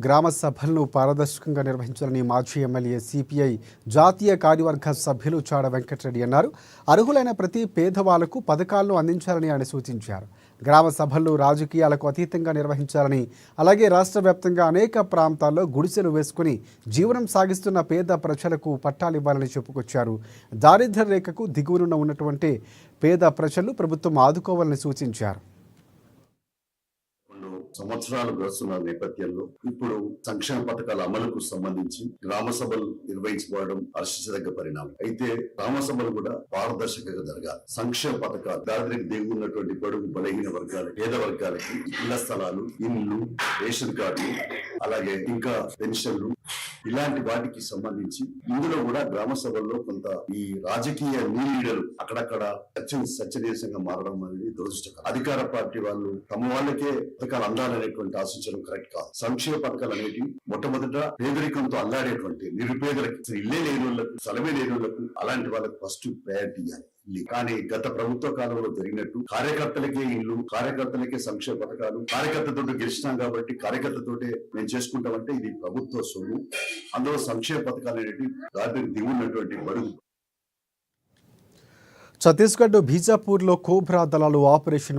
గ్రామ సభలను పారదర్శకంగా నిర్వహించాలని మాజీ ఎమ్మెల్యే సిపిఐ జాతీయ కార్యవర్గ సభ్యులు చాడ వెంకటరెడ్డి అన్నారు. అర్హులైన ప్రతి పేదవాళ్లకు పథకాలను అందించాలని ఆయన సూచించారు. గ్రామ సభలు రాజకీయాలకు అతీతంగా నిర్వహించాలని, అలాగే రాష్ట్ర వ్యాప్తంగా అనేక ప్రాంతాల్లో గుడిసెలు వేసుకుని జీవనం సాగిస్తున్న పేద ప్రజలకు పట్టాలివ్వాలని చెప్పుకొచ్చారు. దారిద్ర్య రేఖకు దిగువన ఉన్నటువంటి పేద ప్రజలు ప్రభుత్వం ఆదుకోవాలని సూచించారు. సంవత్సరాలు గడుస్తున్న నేపథ్యంలో ఇప్పుడు సంక్షేమ పథకాల అమలుకు సంబంధించి గ్రామ సభలు నిర్వహించుకోవడం హర్షించదగ్గ పరిణామం. అయితే గ్రామ సభలు కూడా పారదర్శకంగా జరగాలి. సంక్షేమ పథకాలు దారిద్ర్య దిగువ ఉన్నటువంటి బడుగు బలహీన వర్గాలు, పేద వర్గాలకి ఇళ్ల స్థలాలు, ఇండ్లు, రేషన్ కార్డులు, అలాగే ఇంకా పెన్షన్లు, ఇలాంటి వాటికి సంబంధించి ఇందులో కూడా గ్రామ సభల్లో కొంత ఈ రాజకీయ లీడర్లు అక్కడక్కడ చర్చనీయాంశంగా మారడం అనేది దురదృష్టకరం. అధికార పార్టీ వాళ్ళు తమ వాళ్ళకే పథకాలు అందాలనేటువంటి ఆశించడం కరెక్ట్ కాదు. సంక్షేమ పథకాలు అనేవి మొట్టమొదట పేదరికంతో అల్లాడేటువంటి నిరుపేదలకు, ఇల్లే లేని వాళ్ళకు, స్థలమే లేని వాళ్ళకు, అలాంటి వాళ్ళకు ఫస్ట్ ప్రయారిటీ ఇవ్వాలి. కానీ గత ప్రభుత్వ కాలంలో జరిగినట్టు కార్యకర్తలకే ఇల్లు, కార్యకర్తలకే సంక్షేమ పథకాలు, కార్యకర్తతో గెలిచినాం కాబట్టి కార్యకర్తతోటే మేము చేసుకుంటామంటే ఇది ప్రభుత్వ సొమ్ము. అందులో సంక్షేమ పథకాలు అనేవి దారిద్ర్యం దిగున్నటువంటి బడుగు. ఛత్తీస్గఢ్ బీజాపూర్లో కోబ్రా దళాలు ఆపరేషన్